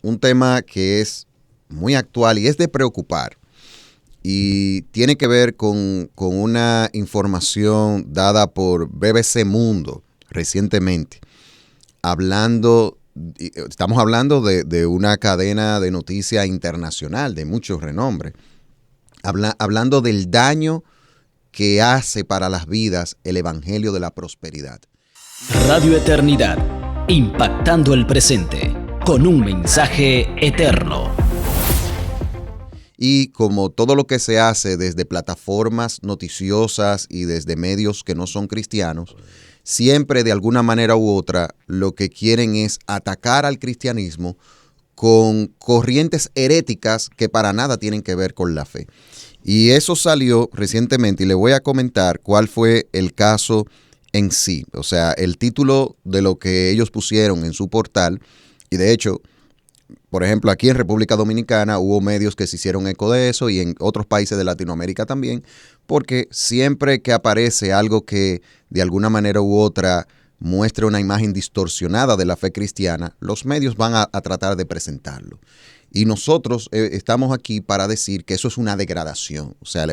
un tema que es muy actual y es de preocupar. Y tiene que ver con una información dada por BBC Mundo recientemente, estamos hablando de una cadena de noticias internacional de mucho renombre, hablando del daño que hace para las vidas el Evangelio de la Prosperidad. Radio Eternidad, impactando el presente con un mensaje eterno. Y como todo lo que se hace desde plataformas noticiosas y desde medios que no son cristianos, siempre de alguna manera u otra lo que quieren es atacar al cristianismo con corrientes heréticas que para nada tienen que ver con la fe. Y eso salió recientemente y le voy a comentar cuál fue el caso en sí. O sea, el título de lo que ellos pusieron en su portal, y de hecho, por ejemplo, aquí en República Dominicana hubo medios que se hicieron eco de eso y en otros países de Latinoamérica también, porque siempre que aparece algo que de alguna manera u otra muestre una imagen distorsionada de la fe cristiana, los medios van a tratar de presentarlo. Y nosotros estamos aquí para decir que eso es una degradación. O sea,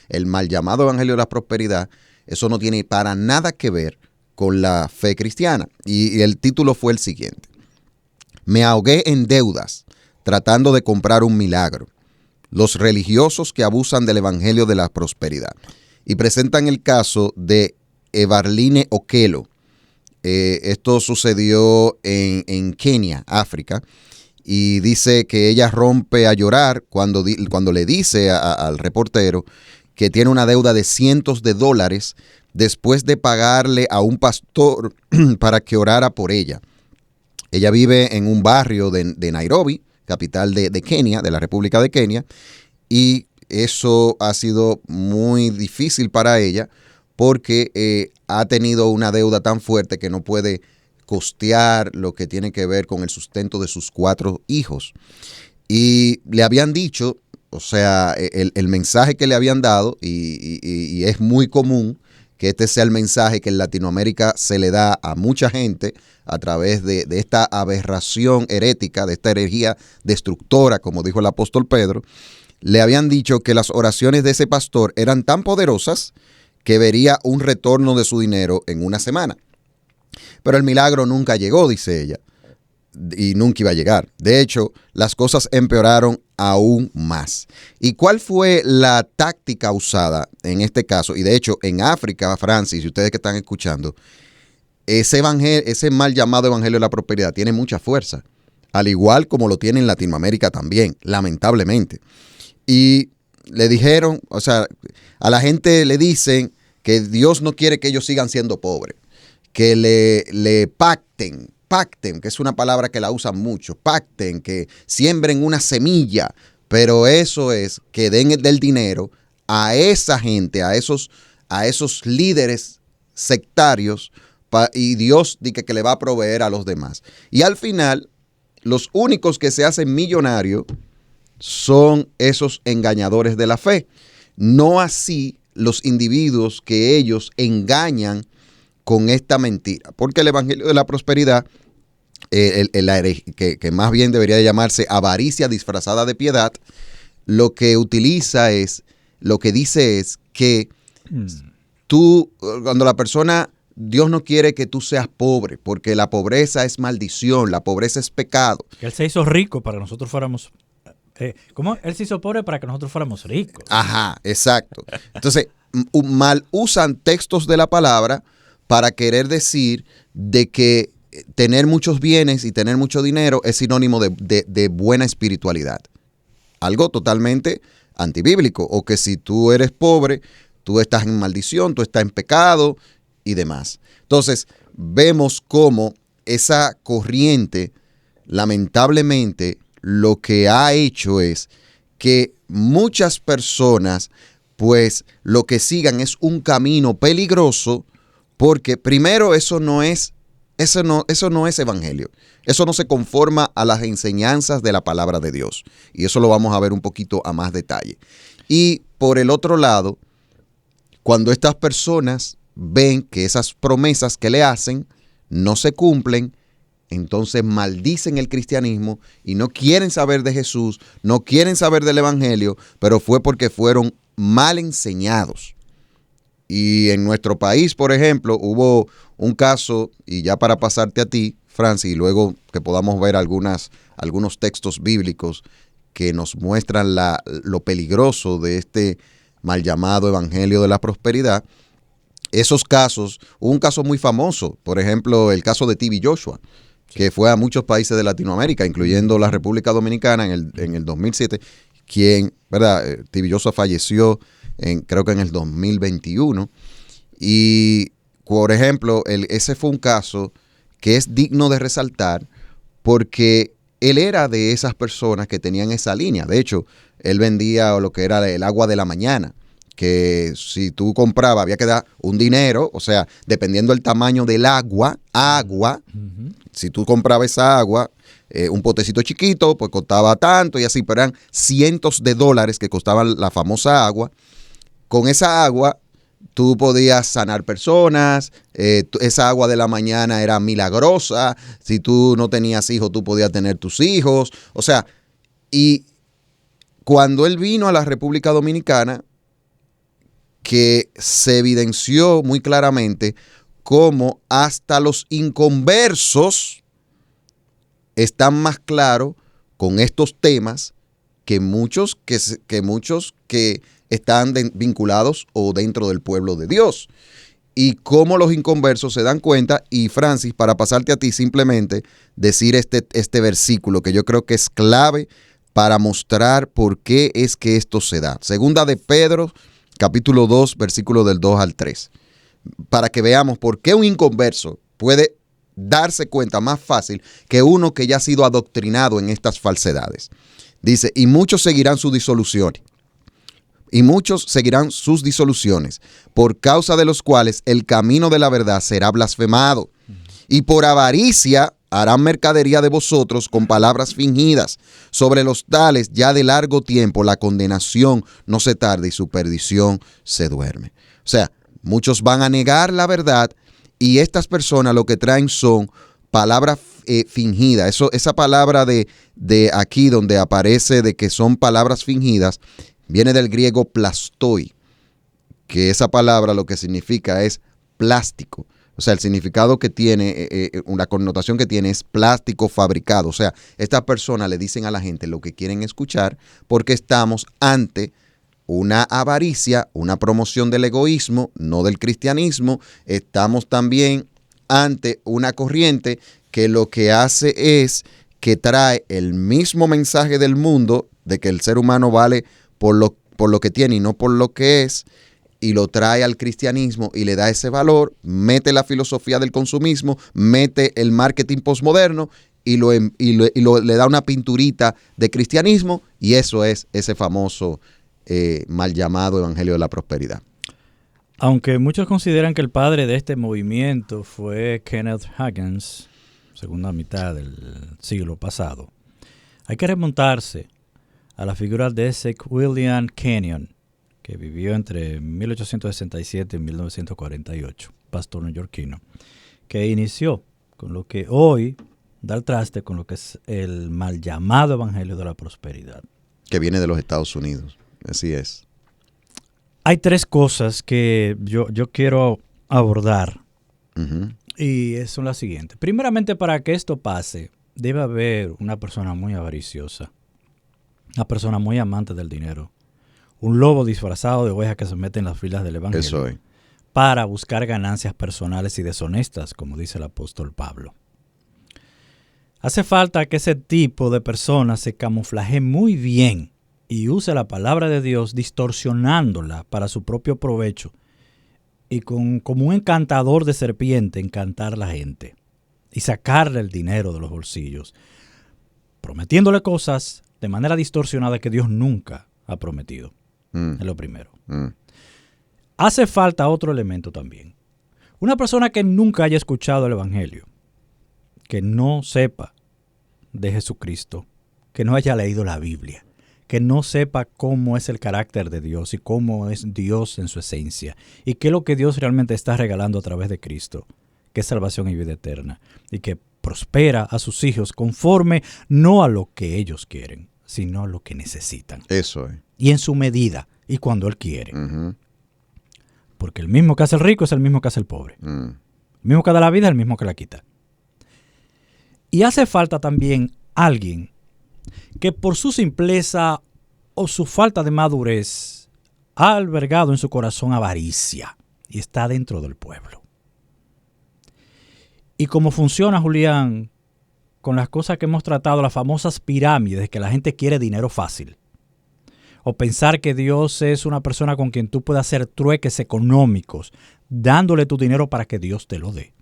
el mal llamado Evangelio de la Prosperidad, eso no tiene para nada que ver con la fe cristiana. Y el título fue el siguiente: me ahogué en deudas tratando de comprar un milagro. Los religiosos que abusan del Evangelio de la Prosperidad. Y presentan el caso de Evarline Okello. Esto sucedió en Kenia, África. Y dice que ella rompe a llorar cuando le dice al reportero que tiene una deuda de cientos de dólares después de pagarle a un pastor para que orara por ella. Ella vive en un barrio de Nairobi, capital de Kenia, de la República de Kenia, y eso ha sido muy difícil para ella porque ha tenido una deuda tan fuerte que no puede costear lo que tiene que ver con el sustento de sus 4 hijos. Y le habían dicho, o sea, el mensaje que le habían dado, y es muy común que este sea el mensaje que en Latinoamérica se le da a mucha gente a través de esta aberración herética, de esta herejía destructora, como dijo el apóstol Pedro. Le habían dicho que las oraciones de ese pastor eran tan poderosas que vería un retorno de su dinero en una semana. Pero el milagro nunca llegó, dice ella, y nunca iba a llegar. De hecho, las cosas empeoraron aún más. ¿Y cuál fue la táctica usada en este caso? Y de hecho, en África, Francis, y ustedes que están escuchando, ese mal llamado Evangelio de la Prosperidad tiene mucha fuerza, al igual como lo tiene en Latinoamérica también, lamentablemente. Y le dijeron, o sea, a la gente le dicen que Dios no quiere que ellos sigan siendo pobres, que le pacten, que es una palabra que la usan mucho, pacten, que siembren una semilla, pero eso es que den del dinero a esa gente, a esos líderes sectarios, y Dios dice que le va a proveer a los demás. Y al final, los únicos que se hacen millonarios son esos engañadores de la fe. No así los individuos que ellos engañan con esta mentira. Porque el Evangelio de la Prosperidad, que más bien debería llamarse avaricia disfrazada de piedad, lo que dice es que tú, cuando la persona, Dios no quiere que tú seas pobre, porque la pobreza es maldición, la pobreza es pecado. Él se hizo rico para que nosotros fuéramos... ¿Cómo? Él se hizo pobre para que nosotros fuéramos ricos. Ajá, exacto. Entonces, mal usan textos de la palabra para querer decir de que tener muchos bienes y tener mucho dinero es sinónimo de buena espiritualidad. Algo totalmente antibíblico. O que si tú eres pobre, tú estás en maldición, tú estás en pecado y demás. Entonces, vemos cómo esa corriente, lamentablemente, lo que ha hecho es que muchas personas, pues, lo que sigan es un camino peligroso, porque primero eso no es evangelio. Eso no se conforma a las enseñanzas de la palabra de Dios. Y eso lo vamos a ver un poquito a más detalle. Y por el otro lado, cuando estas personas ven que esas promesas que le hacen no se cumplen, entonces maldicen el cristianismo y no quieren saber de Jesús, no quieren saber del evangelio, pero fue porque fueron mal enseñados. Y en nuestro país, por ejemplo, hubo un caso, y ya para pasarte a ti, Francis, y luego que podamos ver algunos textos bíblicos que nos muestran lo peligroso de este mal llamado evangelio de la prosperidad. Esos casos, hubo un caso muy famoso, por ejemplo, el caso de T.B. Joshua, que fue a muchos países de Latinoamérica, incluyendo la República Dominicana en el 2007, quien, ¿verdad? T.B. Joshua falleció creo que en el 2021. Y, por ejemplo, ese fue un caso que es digno de resaltar porque él era de esas personas que tenían esa línea. De hecho, él vendía lo que era el agua de la mañana, que si tú comprabas había que dar un dinero, o sea, dependiendo del tamaño del agua, si tú comprabas esa agua, un potecito chiquito, pues costaba tanto y así, pero eran cientos de dólares que costaba la famosa agua. Con esa agua tú podías sanar personas, esa agua de la mañana era milagrosa, si tú no tenías hijos tú podías tener tus hijos, o sea, y cuando él vino a la República Dominicana, que se evidenció muy claramente cómo hasta los inconversos están más claros con estos temas que muchos que están vinculados o dentro del pueblo de Dios. Y cómo los inconversos se dan cuenta. Y Francis, para pasarte a ti, simplemente decir este versículo que yo creo que es clave para mostrar por qué es que esto se da. Segunda de Pedro, capítulo 2, versículo del 2 al 3. Para que veamos por qué un inconverso puede darse cuenta más fácil que uno que ya ha sido adoctrinado en estas falsedades. Dice, y muchos seguirán sus disoluciones. Y muchos seguirán sus disoluciones, por causa de los cuales el camino de la verdad será blasfemado. Y por avaricia harán mercadería de vosotros con palabras fingidas. Sobre los tales ya de largo tiempo la condenación no se tarda y su perdición se duerme. O sea, muchos van a negar la verdad y estas personas lo que traen son palabras fingidas. Esa palabra de aquí donde aparece de que son palabras fingidas viene del griego plastoi, que esa palabra lo que significa es plástico. O sea, el significado que tiene, una connotación que tiene es plástico fabricado. O sea, estas personas le dicen a la gente lo que quieren escuchar porque estamos ante una avaricia, una promoción del egoísmo, no del cristianismo. Estamos también ante una corriente que lo que hace es que trae el mismo mensaje del mundo de que el ser humano vale por lo que tiene y no por lo que es, y lo trae al cristianismo y le da ese valor, mete la filosofía del consumismo, mete el marketing postmoderno y le da una pinturita de cristianismo, y eso es ese famoso mal llamado evangelio de la prosperidad. Aunque muchos consideran que el padre de este movimiento fue Kenneth Hagin, segunda mitad del siglo pasado, hay que remontarse a la figura de ese William Kenyon, que vivió entre 1867 y 1948, pastor neoyorquino, que inició con lo que hoy da el traste con lo que es el mal llamado evangelio de la prosperidad. Que viene de los Estados Unidos, así es. Hay tres cosas que yo quiero abordar, y son las siguientes. Primeramente, para que esto pase, debe haber una persona muy avariciosa, una persona muy amante del dinero, un lobo disfrazado de oveja que se mete en las filas del evangelio para buscar ganancias personales y deshonestas, como dice el apóstol Pablo. Hace falta que ese tipo de personas se camuflaje muy bien y use la palabra de Dios distorsionándola para su propio provecho y como un encantador de serpiente encantar a la gente y sacarle el dinero de los bolsillos, prometiéndole cosas de manera distorsionada que Dios nunca ha prometido. Es lo primero. Hace falta otro elemento también. Una persona que nunca haya escuchado el evangelio, que no sepa de Jesucristo, que no haya leído la Biblia, que no sepa cómo es el carácter de Dios y cómo es Dios en su esencia y qué es lo que Dios realmente está regalando a través de Cristo, que es salvación y vida eterna, y que prospera a sus hijos conforme no a lo que ellos quieren, sino a lo que necesitan. Eso es. Y en su medida y cuando Él quiere. Uh-huh. Porque el mismo que hace el rico es el mismo que hace el pobre. El mismo que da la vida es el mismo que la quita. Y hace falta también alguien que por su simpleza o su falta de madurez ha albergado en su corazón avaricia y está dentro del pueblo. Y cómo funciona, Julián, con las cosas que hemos tratado, las famosas pirámides, que la gente quiere dinero fácil. O pensar que Dios es una persona con quien tú puedes hacer trueques económicos, dándole tu dinero para que Dios te lo dé.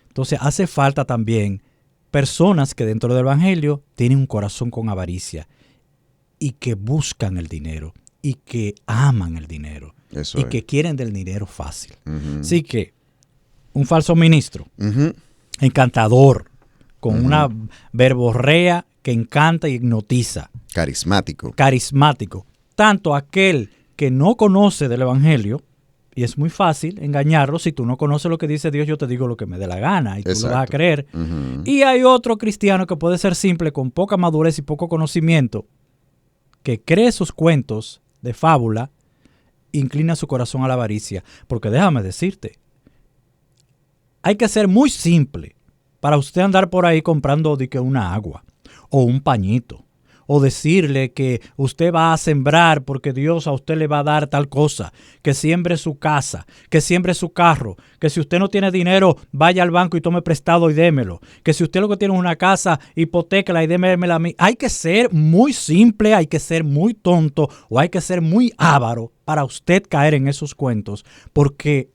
Entonces hace falta también personas que dentro del Evangelio tienen un corazón con avaricia y que buscan el dinero y que aman el dinero. Eso y es. que quieren del dinero fácil. Uh-huh. Así que un falso ministro, Uh-huh. encantador, con Uh-huh. una verborrea que encanta y hipnotiza, Carismático. carismático, tanto aquel que no conoce del Evangelio, y es muy fácil engañarlo. Si tú no conoces lo que dice Dios, yo te digo lo que me dé la gana y tú lo vas a Exacto. creer. Uh-huh. Y hay otro cristiano que puede ser simple, con poca madurez y poco conocimiento, que cree sus cuentos de fábula, inclina su corazón a la avaricia. Porque déjame decirte, hay que ser muy simple para usted andar por ahí comprando de que una agua o un pañito, o decirle que usted va a sembrar porque Dios a usted le va a dar tal cosa, que siembre su casa, que siembre su carro, que si usted no tiene dinero, vaya al banco y tome prestado y démelo, que si usted lo que tiene es una casa, hipotécala y démela a mí. Hay que ser muy simple, hay que ser muy tonto o hay que ser muy avaro para usted caer en esos cuentos, porque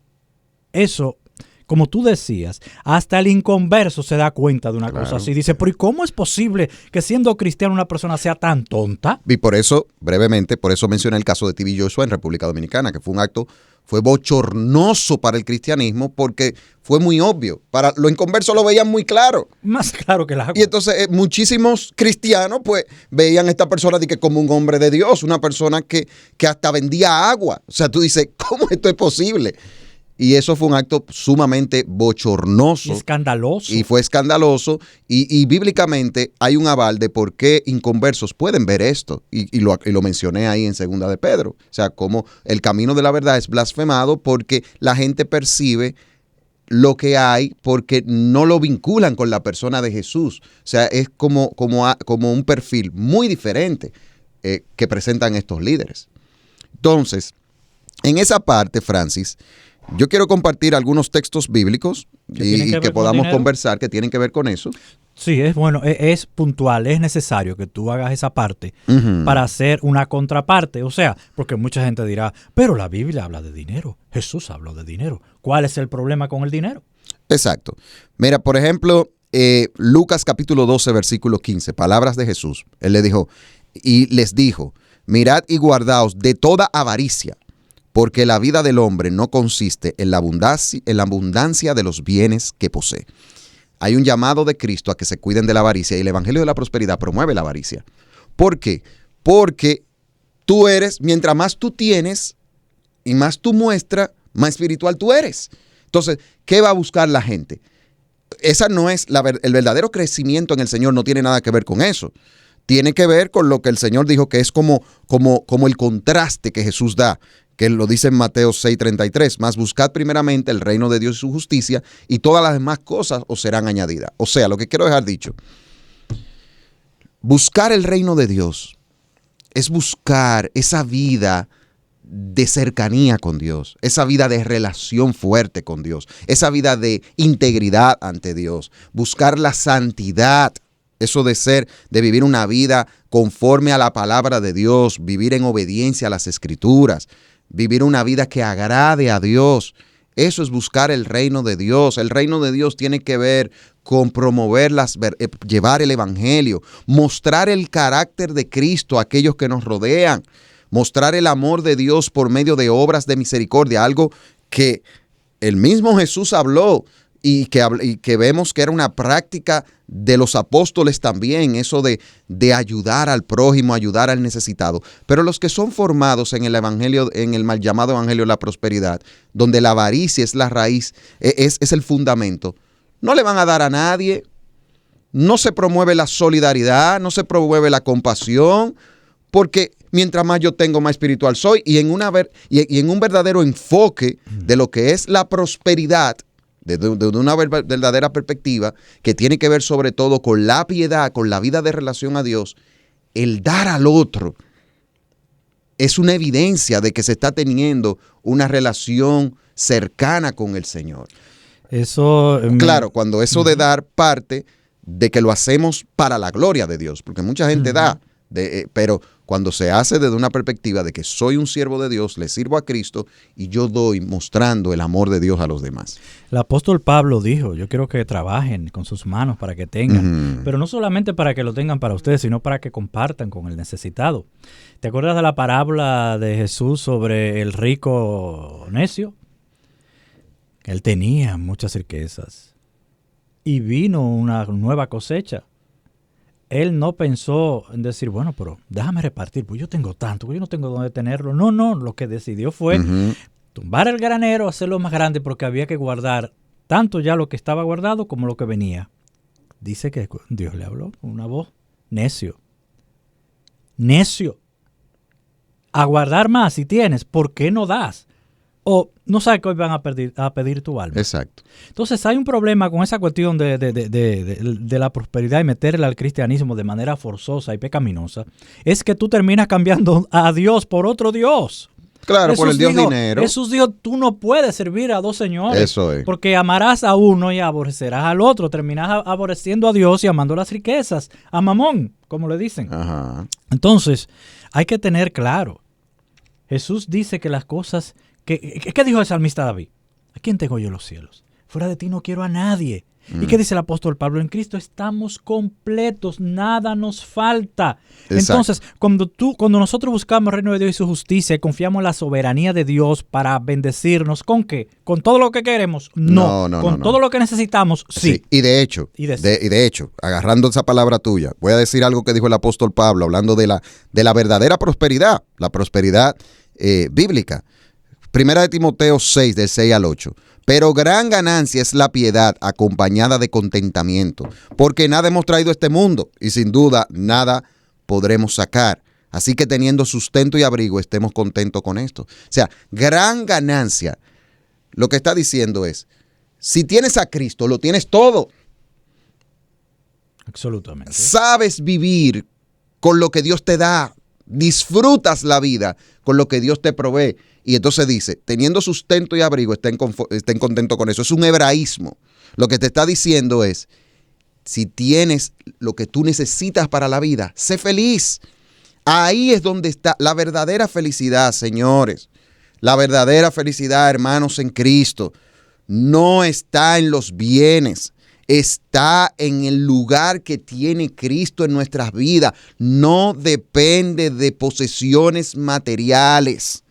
eso, como tú decías, hasta el inconverso se da cuenta de una cosa así. Dice, pero ¿y cómo es posible que siendo cristiano una persona sea tan tonta? Y por eso, brevemente, por eso mencioné el caso de T.B. Joshua en República Dominicana, que fue un acto, fue bochornoso para el cristianismo porque fue muy obvio. Para los inconversos lo veían muy claro. Más claro que el agua. Y entonces muchísimos cristianos pues veían a esta persona como un hombre de Dios, una persona que hasta vendía agua. O sea, tú dices, ¿cómo esto es posible? Y eso fue un acto sumamente bochornoso. Y escandaloso. Y fue escandaloso. Y bíblicamente hay un aval de por qué inconversos pueden ver esto. Y lo mencioné ahí en Segunda de Pedro. O sea, como el camino de la verdad es blasfemado porque la gente percibe lo que hay porque no lo vinculan con la persona de Jesús. O sea, es como un perfil muy diferente que presentan estos líderes. Entonces, en esa parte, Francis, yo quiero compartir algunos textos bíblicos y que podamos conversar que tienen que ver con eso. Sí, es bueno, es puntual, es necesario que tú hagas esa parte Uh-huh. para hacer una contraparte. O sea, porque mucha gente dirá, pero la Biblia habla de dinero, Jesús habló de dinero. ¿Cuál es el problema con el dinero? Exacto. Mira, por ejemplo, Lucas capítulo 12, versículo 15, palabras de Jesús. Él le dijo, y les dijo, mirad y guardaos de toda avaricia, porque la vida del hombre no consiste en la abundancia de los bienes que posee. Hay un llamado de Cristo a que se cuiden de la avaricia y el Evangelio de la Prosperidad promueve la avaricia. ¿Por qué? Porque tú eres, mientras más tú tienes y más tú muestras, más espiritual tú eres. Entonces, ¿qué va a buscar la gente? Esa no es el verdadero crecimiento en el Señor, no tiene nada que ver con eso. Tiene que ver con lo que el Señor dijo que es como el contraste que Jesús da, que lo dice en Mateo 6:33, más buscad primeramente el reino de Dios y su justicia y todas las demás cosas os serán añadidas. O sea, lo que quiero dejar dicho, buscar el reino de Dios es buscar esa vida de cercanía con Dios, esa vida de relación fuerte con Dios, esa vida de integridad ante Dios, buscar la santidad. Eso de vivir una vida conforme a la palabra de Dios, vivir en obediencia a las Escrituras, vivir una vida que agrade a Dios. Eso es buscar el reino de Dios. El reino de Dios tiene que ver con promover, llevar el evangelio, mostrar el carácter de Cristo a aquellos que nos rodean, mostrar el amor de Dios por medio de obras de misericordia, algo que el mismo Jesús habló. Y que vemos que era una práctica de los apóstoles también, eso de ayudar al prójimo, ayudar al necesitado. Pero los que son formados en el evangelio, en el mal llamado evangelio de la prosperidad, donde la avaricia es la raíz, es el fundamento, no le van a dar a nadie. No se promueve la solidaridad, no se promueve la compasión, porque mientras más yo tengo, más espiritual soy. Y en un verdadero enfoque de lo que es la prosperidad, de una verdadera perspectiva, que tiene que ver sobre todo con la piedad, con la vida de relación a Dios, el dar al otro es una evidencia de que se está teniendo una relación cercana con el Señor. Eso, claro, cuando eso de dar parte de que lo hacemos para la gloria de Dios, porque mucha gente da, pero cuando se hace desde una perspectiva de que soy un siervo de Dios, le sirvo a Cristo y yo doy mostrando el amor de Dios a los demás. El apóstol Pablo dijo, yo quiero que trabajen con sus manos para que tengan, pero no solamente para que lo tengan para ustedes, sino para que compartan con el necesitado. ¿Te acuerdas de la parábola de Jesús sobre el rico necio? Él tenía muchas riquezas y vino una nueva cosecha. Él no pensó en decir, bueno, pero déjame repartir, pues yo tengo tanto, pues yo no tengo dónde tenerlo. No, lo que decidió fue tumbar el granero, hacerlo más grande, porque había que guardar tanto ya lo que estaba guardado como lo que venía. Dice que Dios le habló con una voz, necio, a guardar más si tienes, ¿por qué no das? O no sabes que hoy van a pedir tu alma. Exacto. Entonces hay un problema con esa cuestión de la prosperidad y meterla al cristianismo de manera forzosa y pecaminosa. Es que tú terminas cambiando a Dios por otro Dios. Claro, Jesús por el Dios dijo, dinero. Jesús dijo, tú no puedes servir a dos señores. Eso es. Porque amarás a uno y aborrecerás al otro. Terminas aborreciendo a Dios y amando las riquezas. A Mamón, como le dicen. Ajá. Entonces, hay que tener claro. Jesús dice que las cosas... ¿Qué dijo el salmista David? ¿A quién tengo yo los cielos? Fuera de ti no quiero a nadie. ¿Y qué dice el apóstol Pablo? En Cristo estamos completos, nada nos falta. Exacto. Entonces, cuando nosotros buscamos el reino de Dios y su justicia y confiamos en la soberanía de Dios para bendecirnos, ¿con qué? ¿Con todo lo que queremos? No. ¿Con todo lo que necesitamos? Sí. Y de hecho, agarrando esa palabra tuya, voy a decir algo que dijo el apóstol Pablo, hablando de la verdadera prosperidad, la prosperidad bíblica. Primera de Timoteo 6, del 6 al 8. Pero gran ganancia es la piedad acompañada de contentamiento, porque nada hemos traído a este mundo y sin duda nada podremos sacar. Así que teniendo sustento y abrigo, estemos contentos con esto. O sea, gran ganancia. Lo que está diciendo es, si tienes a Cristo, lo tienes todo. Absolutamente. Sabes vivir con lo que Dios te da. Disfrutas la vida con lo que Dios te provee. Y entonces dice, teniendo sustento y abrigo, estén contentos con eso. Es un hebraísmo. Lo que te está diciendo es, si tienes lo que tú necesitas para la vida, sé feliz. Ahí es donde está la verdadera felicidad, señores. La verdadera felicidad, hermanos, en Cristo, no está en los bienes. Está en el lugar que tiene Cristo en nuestras vidas. No depende de posesiones materiales.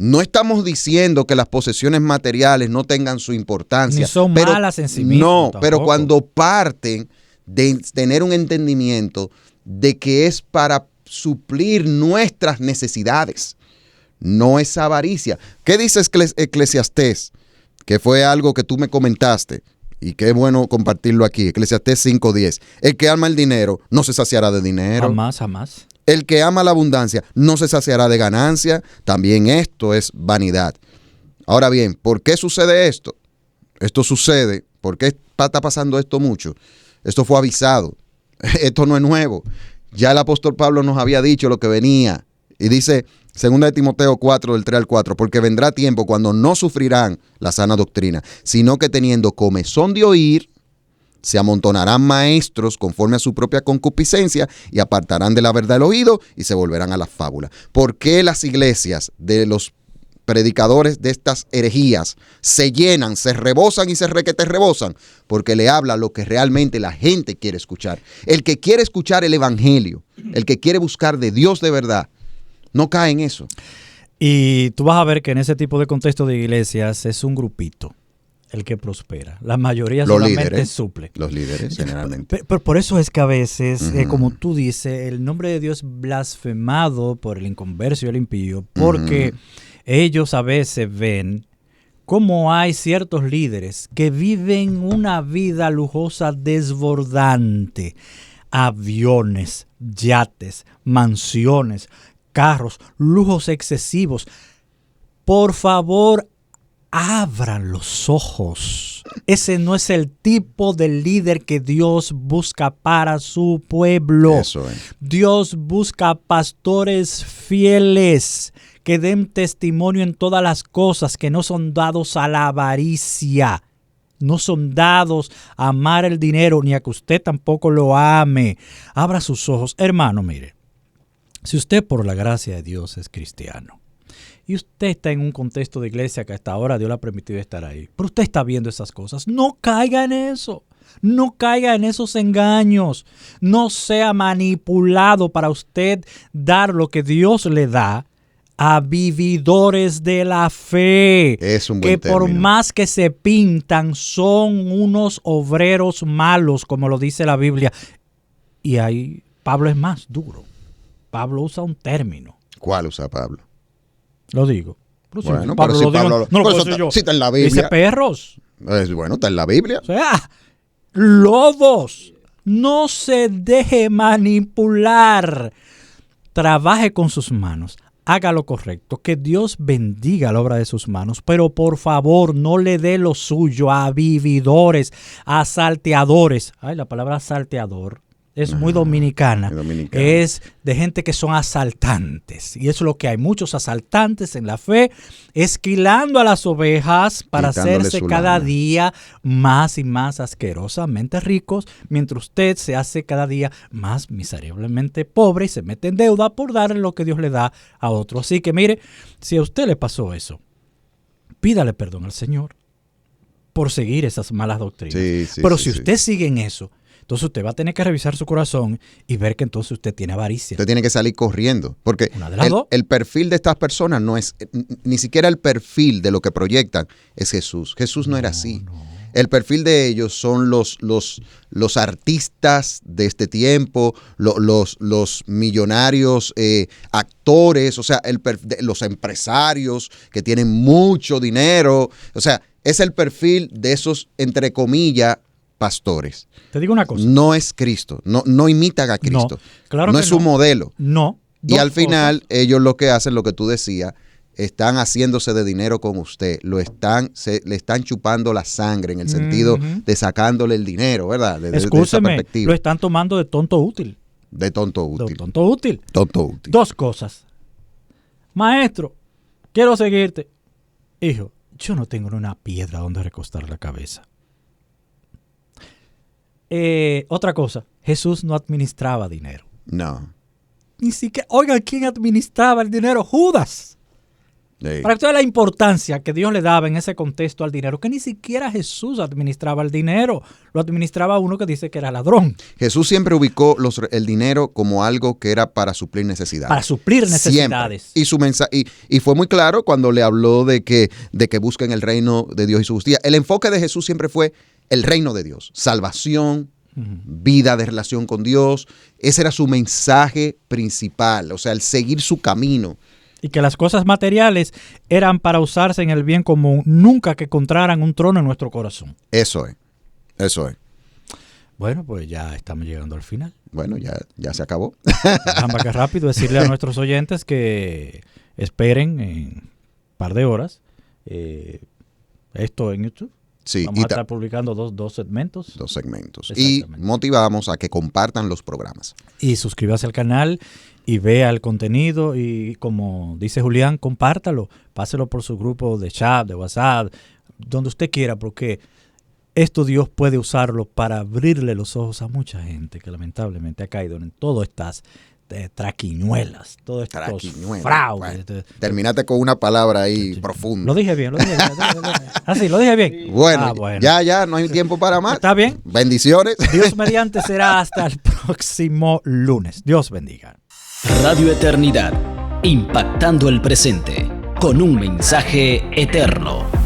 No estamos diciendo que las posesiones materiales no tengan su importancia. Ni son malas en sí mismas. No, tampoco. pero cuando parten de tener un entendimiento de que es para suplir nuestras necesidades, no es avaricia. ¿Qué dice Eclesiastés? Que fue algo que tú me comentaste y qué bueno compartirlo aquí. Eclesiastés 5:10. El que ama el dinero no se saciará de dinero. Jamás. El que ama la abundancia no se saciará de ganancia. También esto es vanidad. Ahora bien, ¿por qué sucede esto? Esto sucede, ¿por qué está pasando esto mucho? Esto fue avisado. Esto no es nuevo. Ya el apóstol Pablo nos había dicho lo que venía. Y dice, 2 de Timoteo 4, del 3 al 4, porque vendrá tiempo cuando no sufrirán la sana doctrina, sino que teniendo comezón de oír, se amontonarán maestros conforme a su propia concupiscencia y apartarán de la verdad el oído y se volverán a las fábulas. ¿Por qué las iglesias de los predicadores de estas herejías se llenan, se rebosan y se requete rebosan? Porque le habla lo que realmente la gente quiere escuchar. El que quiere escuchar el evangelio, el que quiere buscar de Dios de verdad, no cae en eso. Y tú vas a ver que en ese tipo de contexto de iglesias es un grupito el que prospera. La mayoría los solamente líderes, suple. Los líderes, generalmente. Pero por eso es que a veces, como tú dices, el nombre de Dios es blasfemado por el inconverso y el impío, porque ellos a veces ven cómo hay ciertos líderes que viven una vida lujosa desbordante. Aviones, yates, mansiones, carros, lujos excesivos. Por favor, abran los ojos. Ese no es el tipo de líder que Dios busca para su pueblo. Eso es. Dios busca pastores fieles que den testimonio en todas las cosas, que no son dados a la avaricia. No son dados a amar el dinero, ni a que usted tampoco lo ame. Abra sus ojos. Hermano, mire, si usted por la gracia de Dios es cristiano, y usted está en un contexto de iglesia que hasta ahora Dios le ha permitido estar ahí, pero usted está viendo esas cosas, no caiga en eso. No caiga en esos engaños. No sea manipulado para usted dar lo que Dios le da a vividores de la fe. Es un buen que por término. más que se pintan, son unos obreros malos, como lo dice la Biblia. Y ahí Pablo es más duro. Pablo usa un término. ¿Cuál usa Pablo? Lo digo. Pero Bueno, si pero si lo digo, Pablo- no lo pero puedo eso decir yo. sí está en la Biblia. Dice perros. Bueno, está en la Biblia. O sea, lobos. No se deje manipular. Trabaje con sus manos. Haga lo correcto. Que Dios bendiga la obra de sus manos. Pero por favor, no le dé lo suyo a vividores, a salteadores. Ay, la palabra salteador es muy dominicana. muy dominicana. Es de gente que son asaltantes. Y eso es lo que hay. Muchos asaltantes en la fe, esquilando a las ovejas para Quitándole hacerse su cada lana. día más y más asquerosamente ricos, mientras usted se hace cada día más miserablemente pobre y se mete en deuda por darle lo que Dios le da a otro. Así que mire, si a usted le pasó eso, pídale perdón al Señor por seguir esas malas doctrinas. Sí, sí, Pero sí, si sí. usted sigue en eso, entonces usted va a tener que revisar su corazón y ver que entonces usted tiene avaricia. Usted tiene que salir corriendo, porque Una de las dos. el perfil de estas personas no es, ni siquiera el perfil de lo que proyectan es Jesús. Jesús no era así. El perfil de ellos son los artistas de este tiempo, los millonarios actores, o sea, los empresarios que tienen mucho dinero. O sea, es el perfil de esos, entre comillas, pastores. Te digo una cosa. No es Cristo, no imitan a Cristo. claro no que es su no. modelo. No. Y Dos al final, cosas. ellos lo que hacen, lo que tú decías, están haciéndose de dinero con usted, le están chupando la sangre en el sentido de sacándole el dinero, ¿verdad? De esa Escúcheme, perspectiva. lo están tomando de tonto útil. De tonto De útil. tonto útil. Tonto útil. Dos cosas. Maestro, quiero seguirte. Hijo, yo no tengo ni una piedra donde recostar la cabeza. Otra cosa, Jesús no administraba dinero. No. Ni siquiera, oigan, ¿quién administraba el dinero? Judas. Sí. Para que vean la importancia que Dios le daba en ese contexto al dinero, que ni siquiera Jesús administraba el dinero. Lo administraba uno que dice que era ladrón. Jesús siempre ubicó el dinero como algo que era para suplir necesidades. Para suplir necesidades. Siempre. Y su mensaje, y fue muy claro cuando le habló de que busquen el reino de Dios y su justicia. El enfoque de Jesús siempre fue el reino de Dios, salvación, vida de relación con Dios. Ese era su mensaje principal, o sea, el seguir su camino. Y que las cosas materiales eran para usarse en el bien común, nunca que encontraran un trono en nuestro corazón. Eso es, eso es. Bueno, pues ya estamos llegando al final. Bueno, ya se acabó. Déjame que rápido decirle a nuestros oyentes que esperen en un par de horas esto en YouTube. Sí, Vamos a estar publicando dos segmentos. 2 segmentos. Y Exactamente. motivamos a que compartan los programas. Y suscríbase al canal y vea el contenido y, como dice Julián, compártalo, páselo por su grupo de chat, de WhatsApp, donde usted quiera, porque esto Dios puede usarlo para abrirle los ojos a mucha gente que lamentablemente ha caído en todas estas traquiñuelas, todos estos Traquiñuelas. fraudes. Bueno, terminaste con una palabra ahí profunda. Lo dije bien, lo dije bien. Así, lo dije bien. Bueno, bueno. ya, no hay tiempo para más. ¿Está bien? Bendiciones. Dios mediante será hasta el próximo lunes. Dios bendiga. Radio Eternidad, impactando el presente con un mensaje eterno.